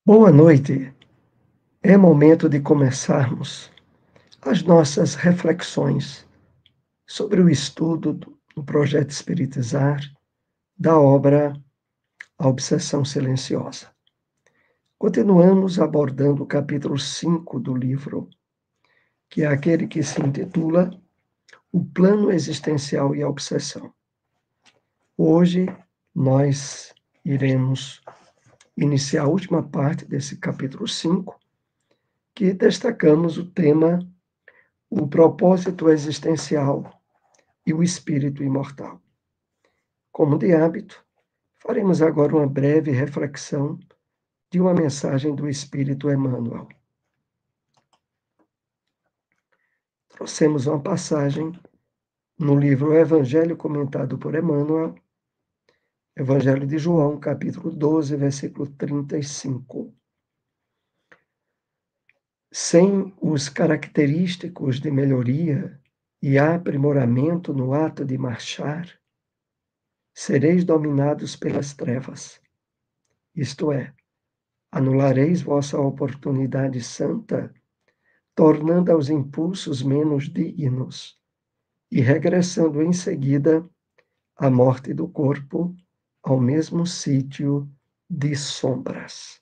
Boa noite. É momento de começarmos as nossas reflexões sobre o estudo do projeto Espiritizar da obra A Obsessão Silenciosa. Continuamos abordando o capítulo 5 do livro, que é aquele que se intitula O Plano Existencial e a Obsessão. Hoje nós iremos iniciar a última parte desse capítulo 5, que destacamos o tema o propósito existencial e o espírito imortal. Como de hábito, faremos agora uma breve reflexão de uma mensagem do Espírito Emmanuel. Trouxemos uma passagem no livro Evangelho comentado por Emmanuel, Evangelho de João, capítulo 12, versículo 35. Sem os característicos de melhoria e aprimoramento no ato de marchar, sereis dominados pelas trevas. Isto é, anulareis vossa oportunidade santa, tornando aos impulsos menos dignos e regressando em seguida à morte do corpo, ao mesmo sítio de sombras.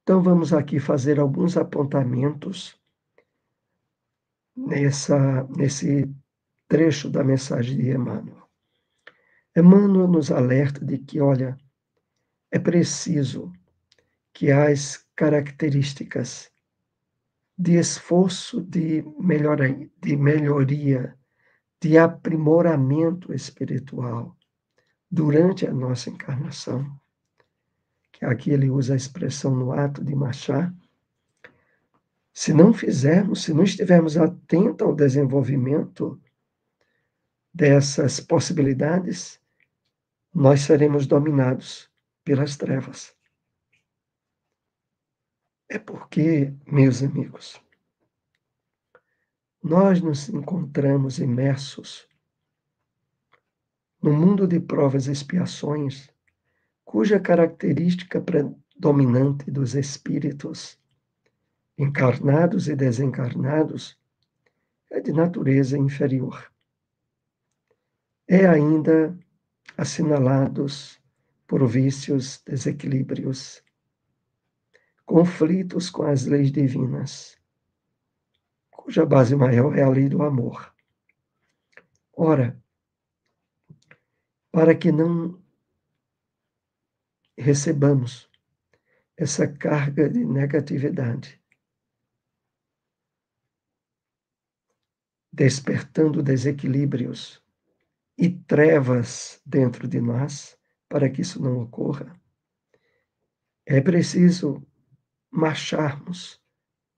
Então vamos aqui fazer alguns apontamentos nesse trecho da mensagem de Emmanuel. Emmanuel nos alerta de que, olha, é preciso que as características de esforço de melhoria, de aprimoramento espiritual durante a nossa encarnação, que aqui ele usa a expressão no ato de marchar, se não fizermos, se não estivermos atentos ao desenvolvimento dessas possibilidades, nós seremos dominados pelas trevas. É porque, meus amigos, nós nos encontramos imersos no mundo de provas e expiações, cuja característica predominante dos espíritos, encarnados e desencarnados, é de natureza inferior. É ainda assinalados por vícios, desequilíbrios, conflitos com as leis divinas, cuja base maior é a lei do amor. Ora, para que não recebamos essa carga de negatividade, despertando desequilíbrios e trevas dentro de nós, para que isso não ocorra, é preciso marcharmos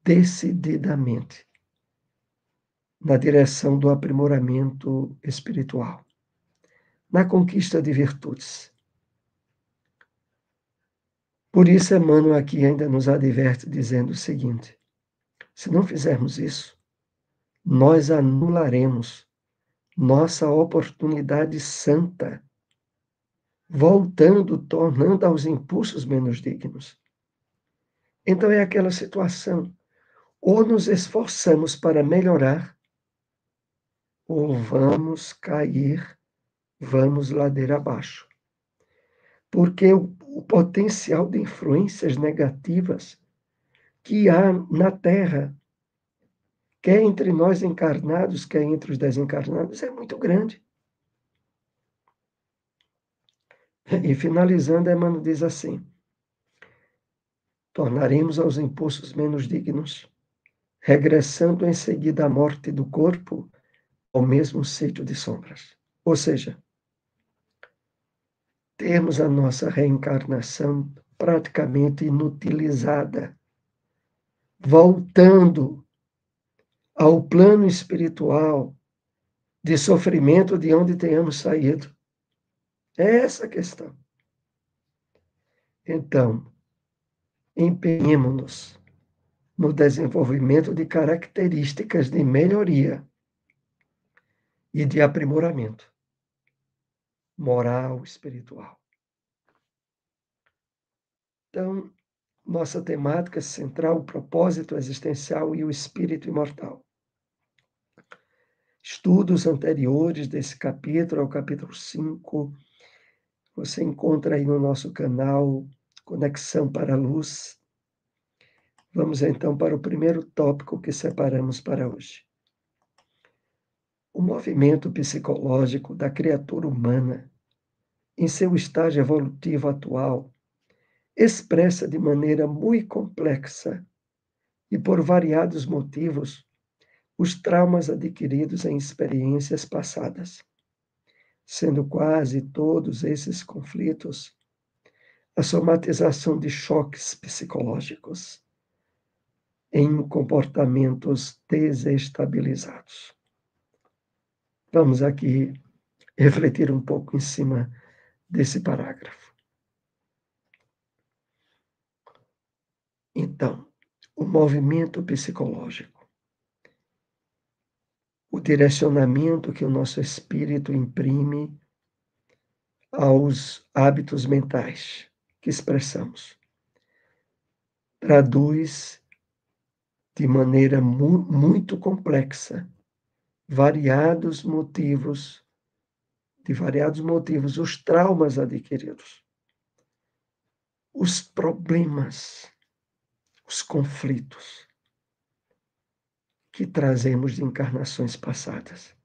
decididamente na direção do aprimoramento espiritual, na conquista de virtudes. Por isso, Emmanuel aqui ainda nos adverte dizendo o seguinte: se não fizermos isso, nós anularemos nossa oportunidade santa, voltando, tornando aos impulsos menos dignos. Então é aquela situação, ou nos esforçamos para melhorar, ou vamos cair, vamos ladeira abaixo. Porque o potencial de influências negativas que há na Terra, quer entre nós encarnados, quer entre os desencarnados, é muito grande. E finalizando, Emmanuel diz assim: tornaremos aos impulsos menos dignos, regressando em seguida à morte do corpo, ao mesmo sítio de sombras. Ou seja, temos a nossa reencarnação praticamente inutilizada, voltando ao plano espiritual de sofrimento de onde tenhamos saído. É essa a questão. Então, empenhemo-nos no desenvolvimento de características de melhoria e de aprimoramento moral, espiritual. Então, nossa temática central, o propósito existencial e o espírito imortal. Estudos anteriores desse capítulo, ao capítulo 5, você encontra aí no nosso canal Conexão para a Luz. Vamos então para o primeiro tópico que separamos para hoje. O movimento psicológico da criatura humana, em seu estágio evolutivo atual, expressa de maneira muito complexa e por variados motivos os traumas adquiridos em experiências passadas, sendo quase todos esses conflitos a somatização de choques psicológicos em comportamentos desestabilizados. Vamos aqui refletir um pouco em cima desse parágrafo. Então, o movimento psicológico, o direcionamento que o nosso espírito imprime aos hábitos mentais que expressamos, traduz de maneira muito complexa de variados motivos, os traumas adquiridos, os problemas, os conflitos que trazemos de encarnações passadas.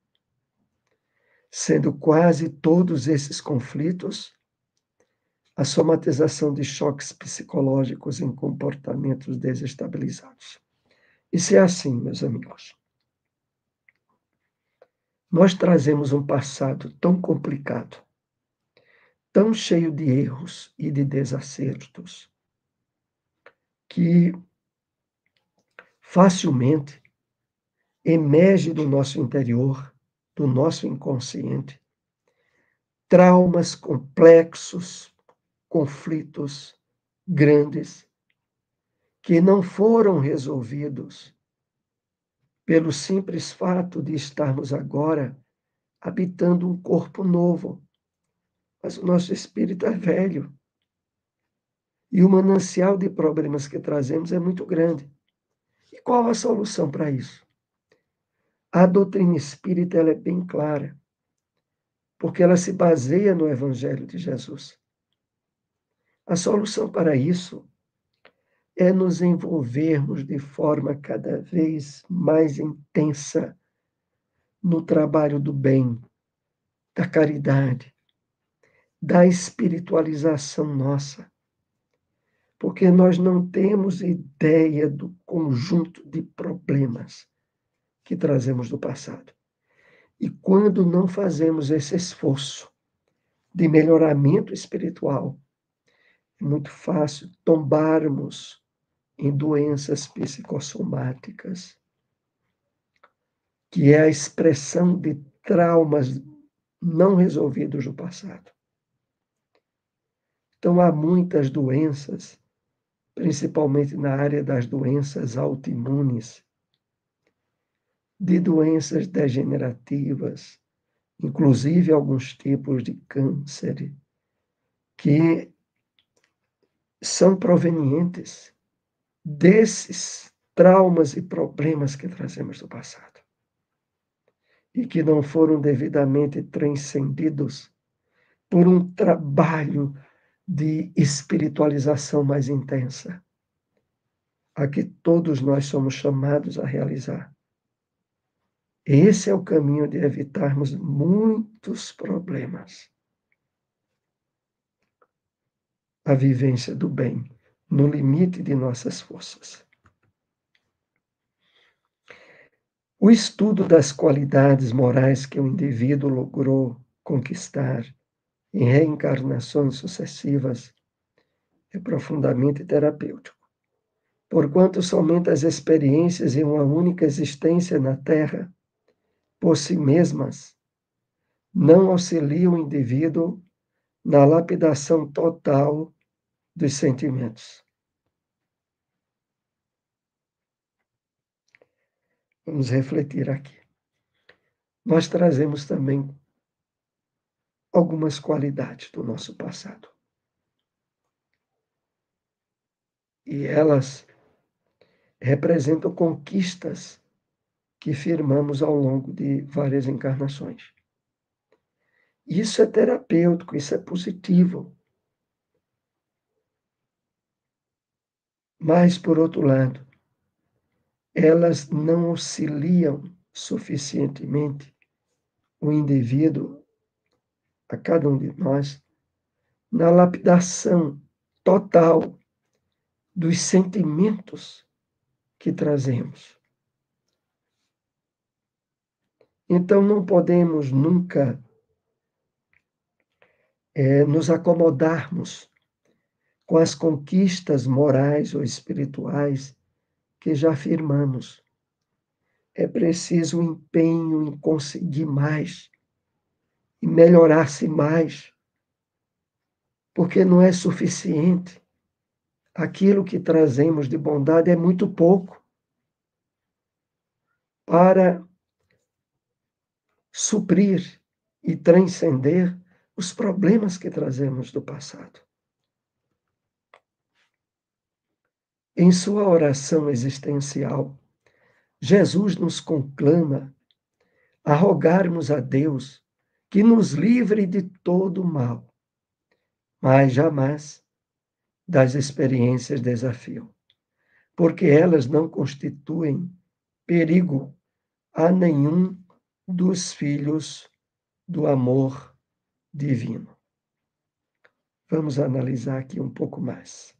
Sendo quase todos esses conflitos a somatização de choques psicológicos em comportamentos desestabilizados. E se é assim, meus amigos, nós trazemos um passado tão complicado, tão cheio de erros e de desacertos, que facilmente emerge do nosso interior, do nosso inconsciente, traumas complexos, conflitos grandes, que não foram resolvidos pelo simples fato de estarmos agora habitando um corpo novo. Mas o nosso espírito é velho. E o manancial de problemas que trazemos é muito grande. E qual a solução para isso? A doutrina espírita ela é bem clara, porque ela se baseia no Evangelho de Jesus. A solução para isso é nos envolvermos de forma cada vez mais intensa no trabalho do bem, da caridade, da espiritualização nossa, porque nós não temos ideia do conjunto de problemas que trazemos do passado. E quando não fazemos esse esforço de melhoramento espiritual, é muito fácil tombarmos em doenças psicossomáticas, que é a expressão de traumas não resolvidos no passado. Então, há muitas doenças, principalmente na área das doenças autoimunes, de doenças degenerativas, inclusive alguns tipos de câncer, que são provenientes desses traumas e problemas que trazemos do passado e que não foram devidamente transcendidos por um trabalho de espiritualização mais intensa, a que todos nós somos chamados a realizar. Esse é o caminho de evitarmos muitos problemas. A vivência do bem, no limite de nossas forças. O estudo das qualidades morais que o indivíduo logrou conquistar em reencarnações sucessivas é profundamente terapêutico, porquanto somente as experiências em uma única existência na Terra, por si mesmas, não auxiliam o indivíduo na lapidação total dos sentimentos. Vamos refletir aqui. Nós trazemos também algumas qualidades do nosso passado. e elas representam conquistas que firmamos ao longo de várias encarnações. Isso é terapêutico, isso é positivo. Mas, por outro lado, elas não auxiliam suficientemente o indivíduo, a cada um de nós, na lapidação total dos sentimentos que trazemos. Então, não podemos nunca nos acomodarmos com as conquistas morais ou espirituais que já firmamos. É preciso um empenho em conseguir mais, em melhorar-se mais, porque não é suficiente. Aquilo que trazemos de bondade é muito pouco para suprir e transcender os problemas que trazemos do passado. Em sua oração existencial, Jesus nos conclama a rogarmos a Deus que nos livre de todo o mal, mas jamais das experiências de desafio, porque elas não constituem perigo a nenhum dos filhos do amor divino. Vamos analisar aqui um pouco mais.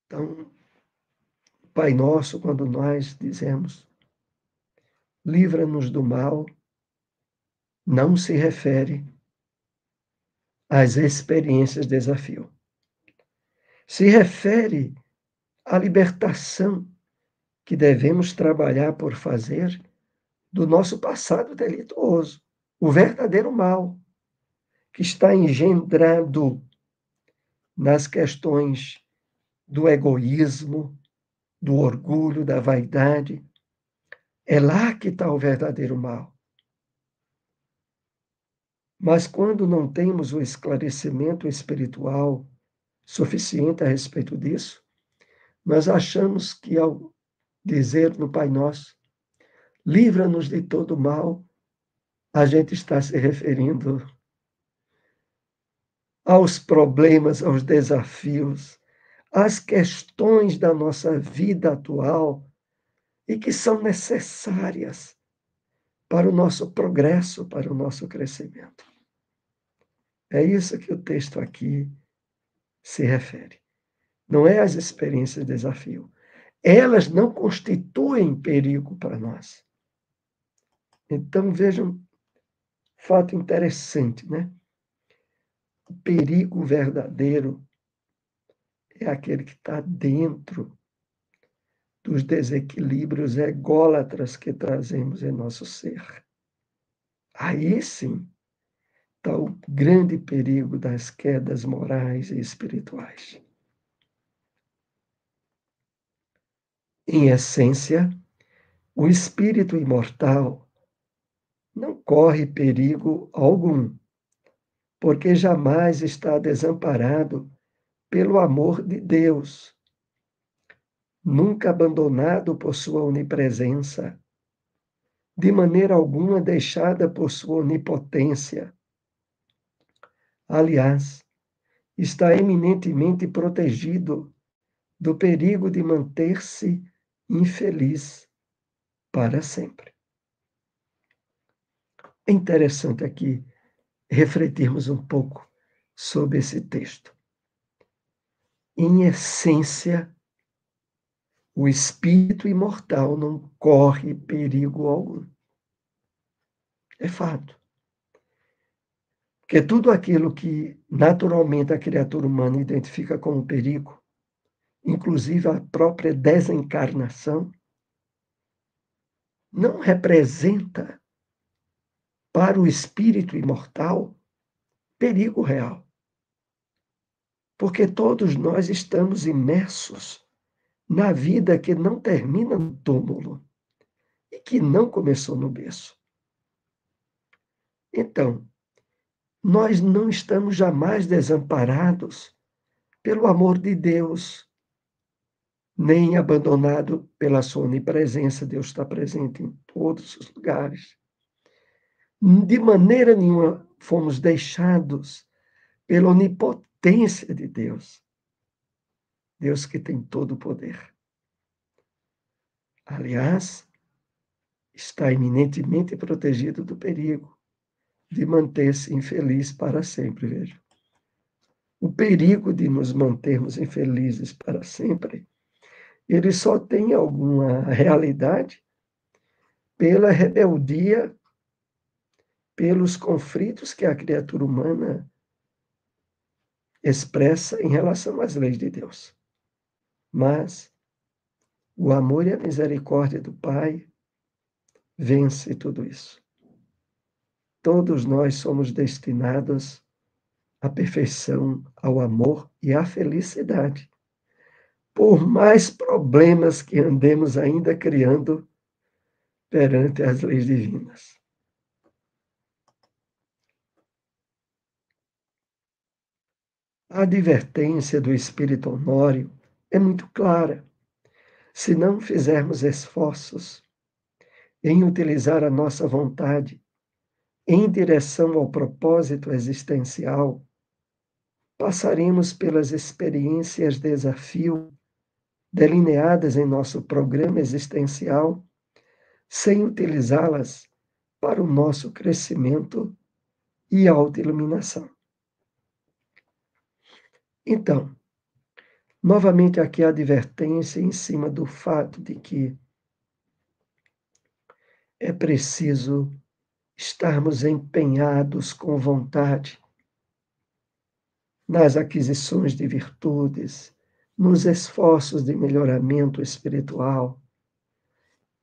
Então, Pai Nosso, quando nós dizemos livra-nos do mal, não se refere às experiências de desafio. Se refere à libertação que devemos trabalhar por fazer do nosso passado delituoso, o verdadeiro mal, que está engendrado nas questões do egoísmo, do orgulho, da vaidade. É lá que está o verdadeiro mal. Mas quando não temos o esclarecimento espiritual suficiente a respeito disso, nós achamos que ao dizer no Pai Nosso, livra-nos de todo mal, a gente está se referindo aos problemas, aos desafios, às questões da nossa vida atual e que são necessárias para o nosso progresso, para o nosso crescimento. É isso que o texto aqui se refere. Não é as experiências de desafio. Elas não constituem perigo para nós. Então, vejam um fato interessante, né? O perigo verdadeiro é aquele que está dentro dos desequilíbrios ególatras que trazemos em nosso ser. Aí sim está o grande perigo das quedas morais e espirituais. Em essência, o espírito imortal não corre perigo algum, porque jamais está desamparado pelo amor de Deus, nunca abandonado por sua onipresença, de maneira alguma deixada por sua onipotência. Aliás, está eminentemente protegido do perigo de manter-se infeliz para sempre. É interessante aqui refletirmos um pouco sobre esse texto. Em essência, o espírito imortal não corre perigo algum. É fato. Porque tudo aquilo que naturalmente a criatura humana identifica como perigo, inclusive a própria desencarnação, não representa para o espírito imortal perigo real. Porque todos nós estamos imersos na vida que não termina no túmulo e que não começou no berço. Então, nós não estamos jamais desamparados pelo amor de Deus, nem abandonado pela sua onipresença. Deus está presente em todos os lugares. De maneira nenhuma fomos deixados pela onipotência de Deus. Deus que tem todo o poder. Aliás, está eminentemente protegido do perigo de manter-se infeliz para sempre, veja. O perigo de nos mantermos infelizes para sempre, ele só tem alguma realidade pela rebeldia, pelos conflitos que a criatura humana expressa em relação às leis de Deus. Mas o amor e a misericórdia do Pai vence tudo isso. Todos nós somos destinados à perfeição, ao amor e à felicidade. Por mais problemas que andemos ainda criando perante as leis divinas. A advertência do Espírito Honório é muito clara. Se não fizermos esforços em utilizar a nossa vontade em direção ao propósito existencial, passaremos pelas experiências desafio delineadas em nosso programa existencial, sem utilizá-las para o nosso crescimento e autoiluminação. Então, novamente aqui a advertência em cima do fato de que é preciso estarmos empenhados com vontade nas aquisições de virtudes, nos esforços de melhoramento espiritual,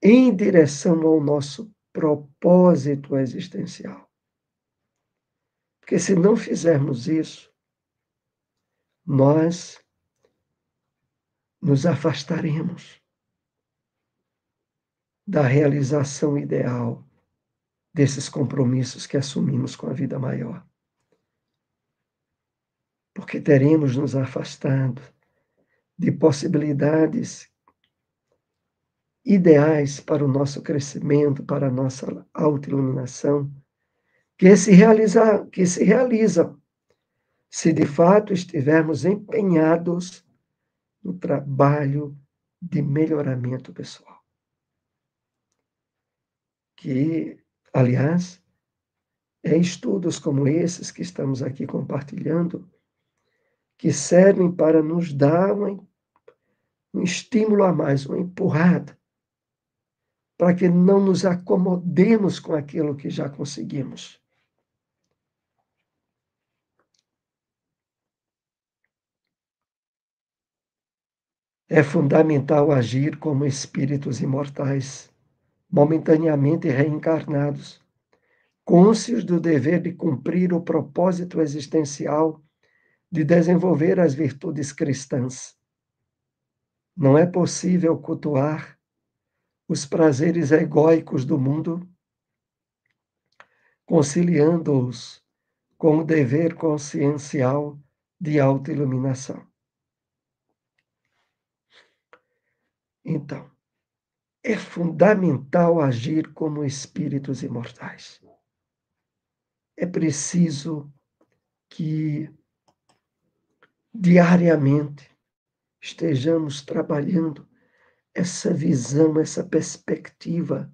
em direção ao nosso propósito existencial. Porque se não fizermos isso, nós nos afastaremos da realização ideal desses compromissos que assumimos com a vida maior. Porque teremos nos afastado de possibilidades ideais para o nosso crescimento, para a nossa autoiluminação, que se realizam se de fato estivermos empenhados no trabalho de melhoramento pessoal. Que, aliás, é estudos como esses que estamos aqui compartilhando que servem para nos dar um estímulo a mais, uma empurrada, para que não nos acomodemos com aquilo que já conseguimos. É fundamental agir como espíritos imortais, momentaneamente reencarnados, cônscios do dever de cumprir o propósito existencial de desenvolver as virtudes cristãs. Não é possível cultuar os prazeres egóicos do mundo, conciliando-os com o dever consciencial de autoiluminação. Então, é fundamental agir como espíritos imortais. É preciso que diariamente estejamos trabalhando essa visão, essa perspectiva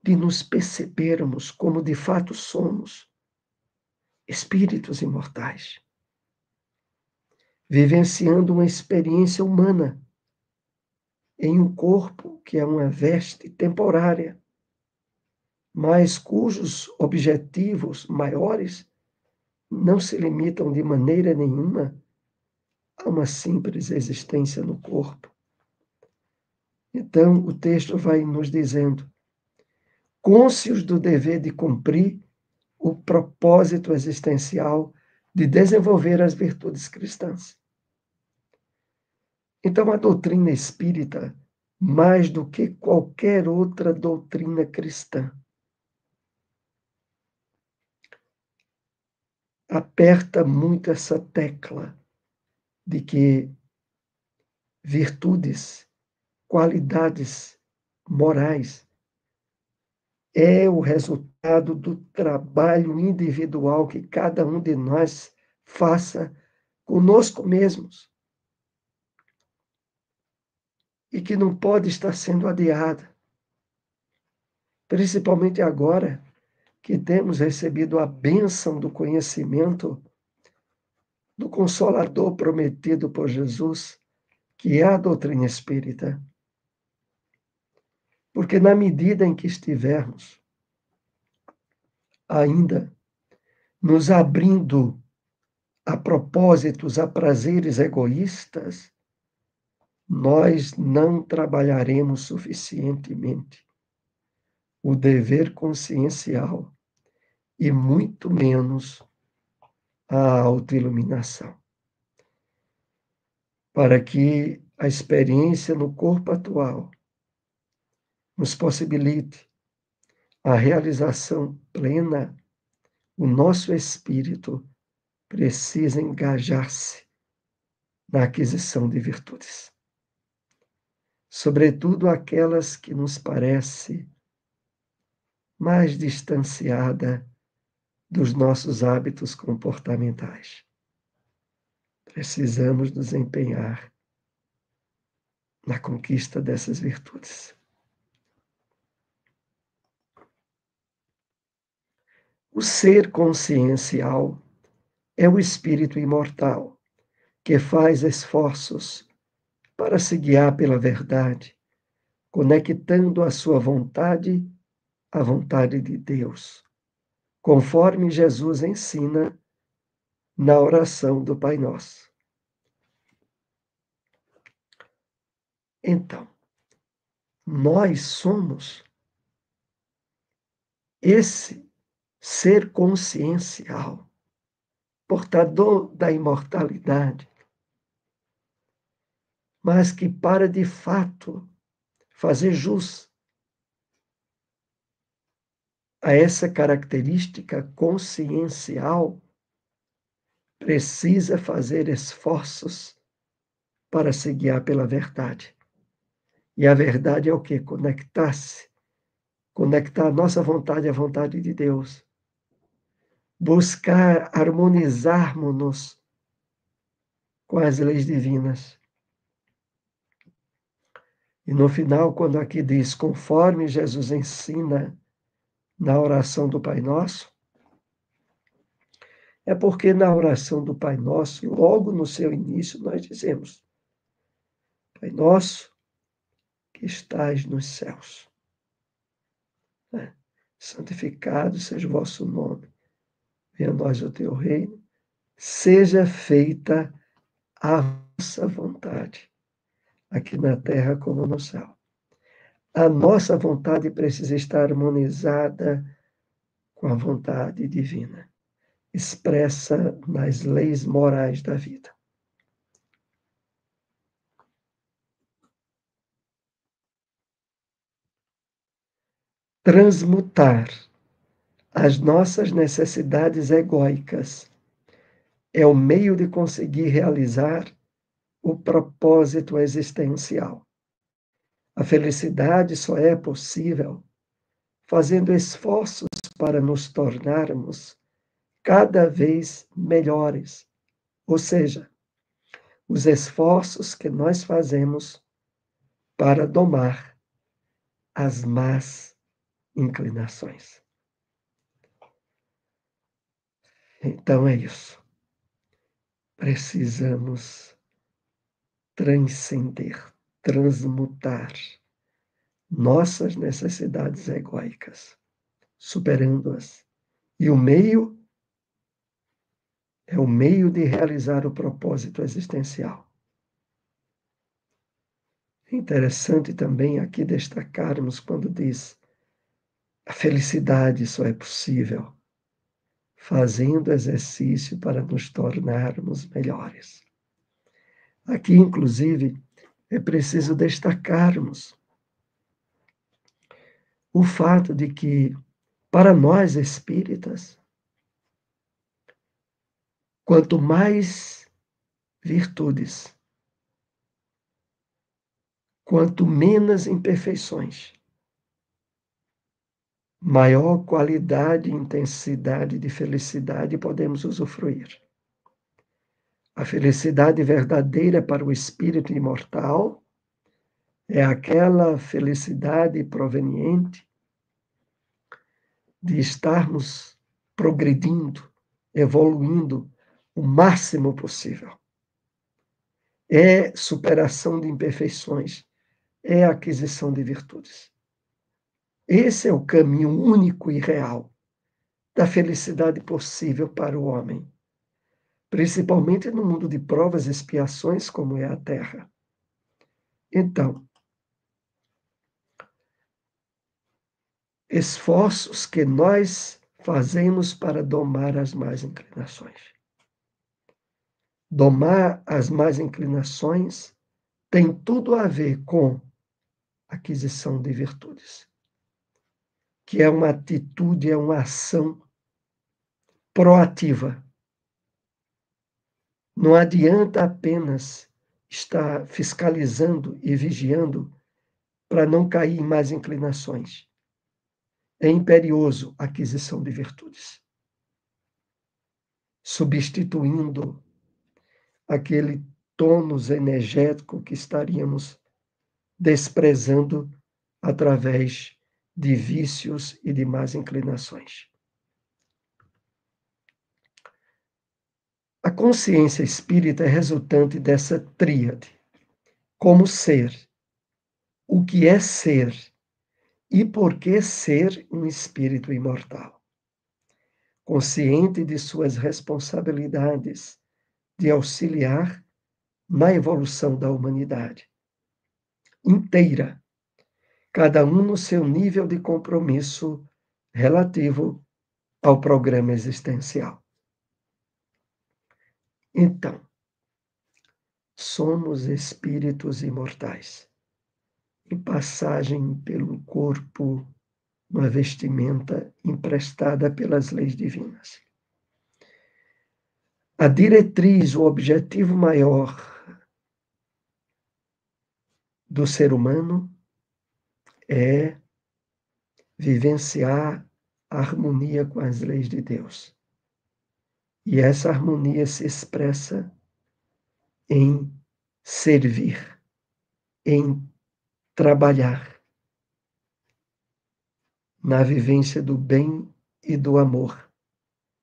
de nos percebermos como de fato somos, espíritos imortais, vivenciando uma experiência humana em um corpo que é uma veste temporária, mas cujos objetivos maiores não se limitam de maneira nenhuma a uma simples existência no corpo. Então, o texto vai nos dizendo: cônscios do dever de cumprir o propósito existencial de desenvolver as virtudes cristãs. Então, a doutrina espírita, mais do que qualquer outra doutrina cristã, aperta muito essa tecla de que virtudes, qualidades morais é o resultado do trabalho individual que cada um de nós faça conosco mesmos e que não pode estar sendo adiada, principalmente agora que temos recebido a bênção do conhecimento do Consolador prometido por Jesus, que é a doutrina espírita. Porque na medida em que estivermos ainda nos abrindo a propósitos, a prazeres egoístas, nós não trabalharemos suficientemente o dever consciencial e muito menos a autoiluminação, para que a experiência no corpo atual nos possibilite a realização plena. O nosso espírito precisa engajar-se na aquisição de virtudes, sobretudo aquelas que nos parece mais distanciada dos nossos hábitos comportamentais. Precisamos nos empenhar na conquista dessas virtudes. O ser consciencial é o espírito imortal que faz esforços para se guiar pela verdade, conectando a sua vontade à vontade de Deus, conforme Jesus ensina na oração do Pai Nosso. Então, nós somos esse ser consciencial, portador da imortalidade, mas que para de fato fazer jus a essa característica consciencial, precisa fazer esforços para se guiar pela verdade. E a verdade é o quê? Conectar-se, conectar a nossa vontade à vontade de Deus, buscar harmonizarmos-nos com as leis divinas. E no final, quando aqui diz, conforme Jesus ensina na oração do Pai Nosso, é porque na oração do Pai Nosso, logo no seu início, nós dizemos, Pai Nosso, que estais nos céus, né? Santificado seja o vosso nome, venha a nós o teu reino, seja feita a vossa vontade, aqui na terra como no céu. A nossa vontade precisa estar harmonizada com a vontade divina, expressa nas leis morais da vida. Transmutar as nossas necessidades egóicas é o meio de conseguir realizar o propósito existencial. A felicidade só é possível fazendo esforços para nos tornarmos cada vez melhores, ou seja, os esforços que nós fazemos para domar as más inclinações. Então é isso. Precisamos transcender, transmutar nossas necessidades egóicas, superando-as. E o meio é o meio de realizar o propósito existencial. É interessante também aqui destacarmos quando diz: a felicidade só é possível fazendo exercício para nos tornarmos melhores. Aqui, inclusive, é preciso destacarmos o fato de que, para nós espíritas, Quanto mais virtudes, quanto menos imperfeições, maior qualidade e intensidade de felicidade podemos usufruir. A felicidade verdadeira para o espírito imortal é aquela felicidade proveniente de estarmos progredindo, evoluindo o máximo possível. É superação de imperfeições, é aquisição de virtudes. Esse é o caminho único e real da felicidade possível para o homem, principalmente no mundo de provas e expiações como é a Terra. Então, esforços que nós fazemos para domar as más inclinações. Domar as más inclinações tem tudo a ver com aquisição de virtudes, que é uma atitude, é uma ação proativa. Não adianta apenas estar fiscalizando e vigiando para não cair em más inclinações. É imperioso a aquisição de virtudes, substituindo aquele tônus energético que estaríamos desprezando através de vícios e de más inclinações. A consciência espírita é resultante dessa tríade. Como ser, o que é ser e por que ser um espírito imortal. Consciente de suas responsabilidades de auxiliar na evolução da humanidade inteira, cada um no seu nível de compromisso relativo ao programa existencial. Então, somos espíritos imortais, em passagem pelo corpo, uma vestimenta emprestada pelas leis divinas. A diretriz, o objetivo maior do ser humano é vivenciar a harmonia com as leis de Deus. E essa harmonia se expressa em servir, em trabalhar, na vivência do bem e do amor,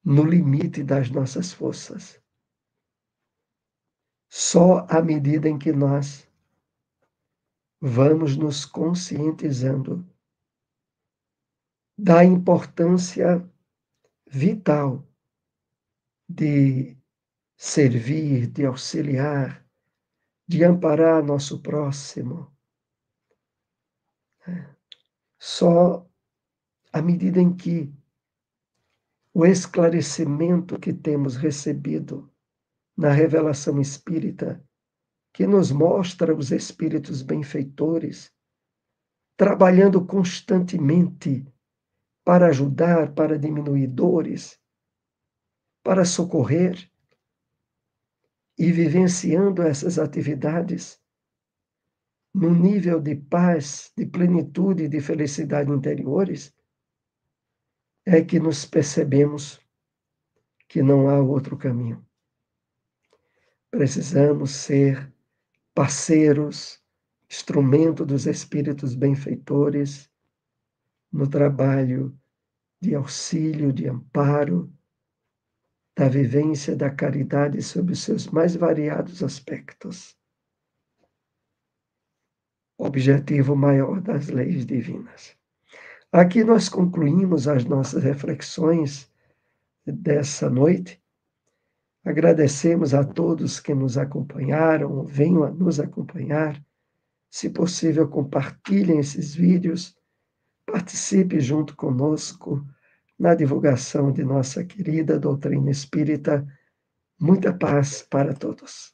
no limite das nossas forças. Só à medida em que nós vamos nos conscientizando da importância vital de servir, de auxiliar, de amparar nosso próximo. Só à medida em que o esclarecimento que temos recebido na revelação espírita, que nos mostra os espíritos benfeitores, trabalhando constantemente para ajudar, para diminuir dores, para socorrer, e vivenciando essas atividades num nível de paz, de plenitude e de felicidade interiores, é que nos percebemos que não há outro caminho. Precisamos ser parceiros, instrumento dos espíritos benfeitores no trabalho de auxílio, de amparo, da vivência da caridade sob os seus mais variados aspectos. Objetivo maior das leis divinas. Aqui nós concluímos as nossas reflexões dessa noite. Agradecemos a todos que nos acompanharam, venham a nos acompanhar. Se possível, compartilhem esses vídeos, participe junto conosco na divulgação de nossa querida doutrina espírita. Muita paz para todos.